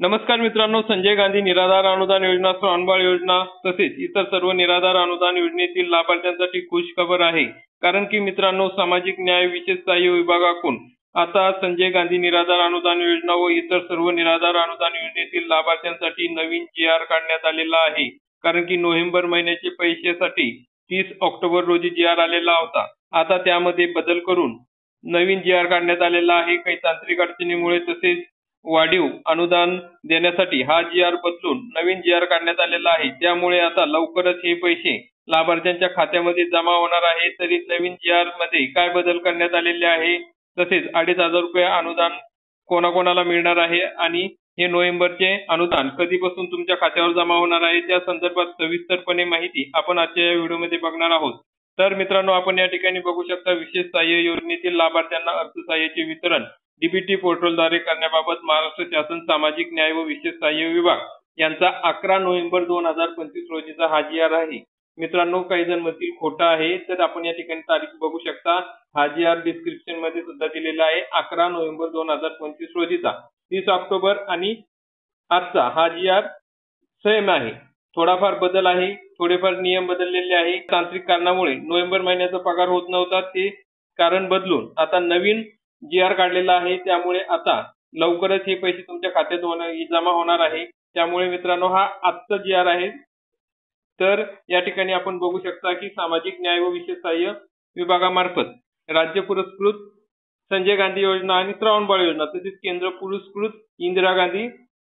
नमस्कार मित्रांनो, संजय गांधी निराधार अनुदान योजना, श्रावणबाळ योजना तसेच इतर सर्व निराधार अनुदान योजनेतील लाभार्थ्यांसाठी खुश खबर आहे। कारण की मित्रांनो, सामाजिक न्याय विशेष सहाय्य विभागाकडून आता संजय गांधी निराधार अनुदान योजना व इतर सर्व निराधार अनुदान योजनेतील लाभार्थ्यांसाठी नवीन GR काढण्यात आलेला आहे। कारण की नोव्हेंबर महिन्याचे पैशासाठी 30 ऑक्टोबर रोजी GR आलेला होता। आता त्यामध्ये बदल करून नवीन GR काढण्यात आलेला आहे। काही तांत्रिक अडचणीमुळे तसेच वाढीव अनुदान देण्यासाठी हा GR बदलून नवीन GR काढण्यात आलेला आहे। त्यामुळे आता लवकरच हे पैसे लाभार्थ्यांच्या खात्यामध्ये जमा होणार आहे। तरी नवीन GR मध्ये काय बदल करण्यात आलेले आहे, तसेच 2,500 रुपये अनुदान कोणाकोणाला मिळणार आहे आणि हे नोव्हेंबरचे अनुदान कधीपासून तुमच्या खात्यावर जमा होणार आहे, त्या संदर्भात सविस्तरपणे माहिती आपण आजच्या या व्हिडिओमध्ये बघणार आहोत। तर मित्रांनो, आपण या ठिकाणी बघू शकता, विशेष सहाय्य योजनेतील लाभार्थ्यांना अर्थसहाय्याचे वितरण DBT पोर्टलद्वारे करण्याबाबत महाराष्ट्र शासन सामाजिक न्याय व विशेष सहाय्य विभाग यांचा 11 नोव्हेंबर 2025 रोजीचा हा GR आहे। मित्रांनो, काही जण म्हणतील खोटा आहे, तर आपण या ठिकाणी तारीख बघू शकता। हा GR डिस्क्रिप्शन मध्ये सुद्धा दिलेला आहे। 11 नोव्हेंबर 2025 रोजीचा 30 ऑक्टोबर आणि आजचा हा GR सेम आहे। थोडाफार बदल आहे, थोडेफार नियम बदललेले आहे। तांत्रिक कारणामुळे नोव्हेंबर महिन्याचा पगार होत नव्हता, ते कारण बदलून आता नवीन GR काढलेला आहे। त्यामुळे आता लवकरच हे पैसे तुमच्या खात्यात जमा होणार आहे। त्यामुळे मित्रांनो, हा आजचा GR आहे। तर या ठिकाणी आपण बघू शकता की सामाजिक न्याय व विशेष सहाय्य विभागामार्फत राज्य पुरस्कृत संजय गांधी योजना आणि श्रावणबाळ योजना तसेच केंद्र पुरस्कृत इंदिरा गांधी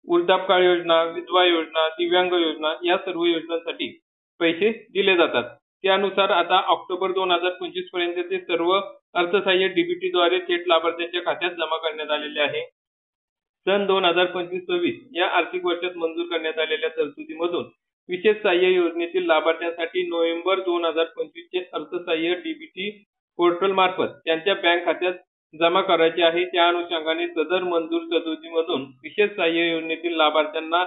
वृद्धापकाळ योजना, विधवा योजना, दिव्यांग योजना या सर्व योजनांसाठी पैसे दिले जातात। त्यानुसार आता ऑक्टोबर 2025 पर्यंतचे सर्व अर्थसहाय्य DBT द्वारे थेट लाभार्थ्यांच्या खात्यात जमा करण्यात आलेले आहे। सन 2025-26 या आर्थिक वर्षात मंजूर करण्यात आलेल्या तरतुदीमधून विशेष सहाय्य योजनेतील लाभार्थ्यांसाठी नोव्हेंबर 2025 चे अर्थसहाय्य DBT पोर्टल मार्फत त्यांच्या बँक खात्यात जमा करायचे आहे। त्या अनुषंगाने सदर मंजूर तरतुदीमधून विशेष सहाय्य योजनेतील लाभार्थ्यांना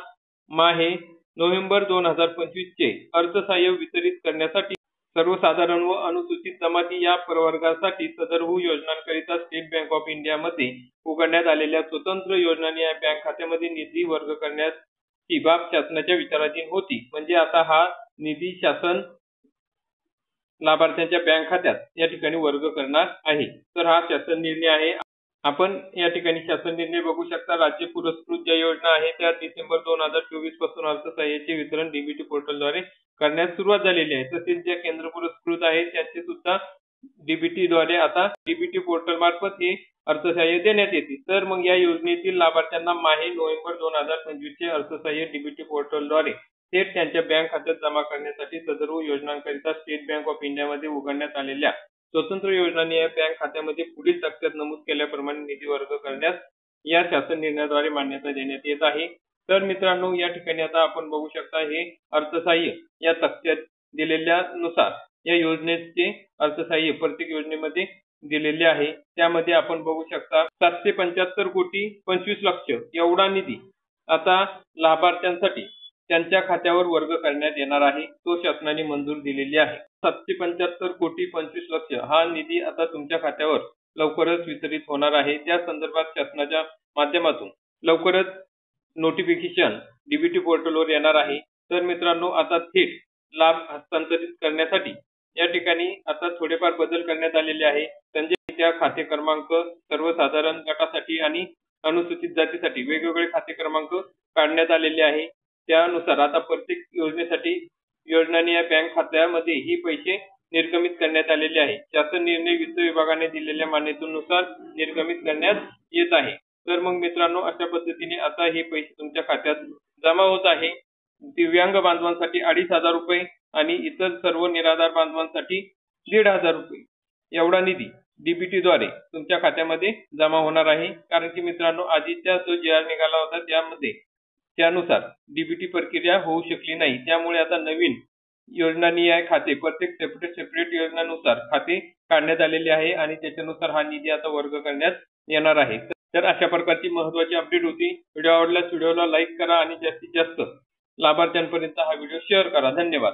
माहे नोव्हेंबर 2025 चे अर्थसहाय्य वितरित करण्यासाठी सर्वसाधारण व अनुसूचित जमाती या प्रवर्गासाठी सदरहू योजनांकरिता स्टेट बँक ऑफ इंडिया मध्ये उघडण्यात आलेल्या स्वतंत्र योजनानिहाय बँक खात्यामध्ये निधी वर्ग करण्याची बाब शासनाच्या विचाराधीन होती। म्हणजे आता हा निधी शासन लाभार्थ्यांच्या बँक खात्यात या ठिकाणी वर्ग करणार आहे। तर हा शासन निर्णय आहे। आपण या ठिकाणी शासन निर्णय बघू शकता। राज्य पुरस्कृत ज्या योजना आहे त्या डिसेंबर 2024 पासून अर्थसहाय्याचे वितरण DBT पोर्टलद्वारे करण्यास सुरुवात झालेली आहे। तसेच ज्या केंद्र पुरस्कृत आहेत त्यांचे सुद्धा DBT द्वारे आता DBT पोर्टल मार्फत हे अर्थसहाय्य देण्यात येते। तर मग या योजनेतील लाभार्थ्यांना माहे नोव्हेंबर 2025 चे अर्थसहाय्य DBT पोर्टलद्वारे थेट त्यांच्या बँक खात्यात जमा करण्यासाठी सदर योजनांकरिता स्टेट बँक ऑफ इंडिया मध्ये उघडण्यात आलेल्या स्वतंत्र योजनानिहाय बँक खात्यामध्ये पुढील तक्त्यात नमूद केल्याप्रमाणे निधी वर्ग करण्यास या शासन निर्णयाद्वारे मान्यता देण्यात येत आहे। तर मित्रांनो, या ठिकाणी आता आपण बघू शकता, हे अर्थसहाय्य या तक्त्यात दिलेल्या नुसार या योजनेचे अर्थसहाय्य प्रत्येक योजनेमध्ये दिलेले आहे। त्यामध्ये आपण बघू शकता 775 कोटी 25 लक्ष एवढा निधी आता लाभार्थ्यांसाठी त्यांच्या खात्यावर वर्ग करण्यात येणार आहे। तो शासनाने मंजूर दिलेली आहे। 775 कोटी 25 लक्ष हा निधी आता तुमच्या खात्यावर लवकरच वितरित होणार आहे। त्या संदर्भात शासनाच्या माध्यमातून लवकरच नोटिफिकेशन DBT पोर्टलवर येणार आहे। तर मित्रांनो, आता थेट लाभ हस्तांतरित करण्यासाठी या ठिकाणी आता थोडेफार बदल करण्यात आलेले आहे। संजय त्या खाते क्रमांक सर्वसाधारण गटासाठी आणि अनुसूचित जातीसाठी वेगवेगळे खाते क्रमांक काढण्यात आलेले आहे। त्यानुसार आता प्रत्येक योजनेसाठी योजनानिहाय बँक खात्यामध्ये ही पैसे निर्गमित करण्यात आलेले आहे। शासन निर्णय वित्त विभागाने दिलेल्या मान्यतेनुसार निर्गमित करण्यात येत आहे। तर मग मित्रांनो, अशा पद्धतीने आता हे पैसे तुमच्या खात्यात जमा होत आहे। दिव्यांग बांधवांसाठी 2,500 रुपये आणि इतर सर्व निराधार बांधवांसाठी 1,500 रुपये एवढा निधी DBT द्वारे तुमच्या खात्यामध्ये जमा होणार आहे। कारण की मित्रांनो, आधीचा जो GR निघाला होता त्यामध्ये त्यानुसार DBT प्रक्रिया होऊ शकली नाही। त्यामुळे आता नवीन योजनानिहाय खाते प्रत्येक सेपरेट योजनानुसार खाते काढण्यात आलेले आहे आणि त्याच्यानुसार हा निधी आता वर्ग करण्यात येणार आहे। तर अशा प्रकारची महत्त्वाची अपडेट होती। व्हिडिओ आवडल्यास व्हिडिओला लाईक करा आणि जास्तीत जास्त लाभार्थ्यांपर्यंत हा व्हिडिओ शेअर करा। धन्यवाद।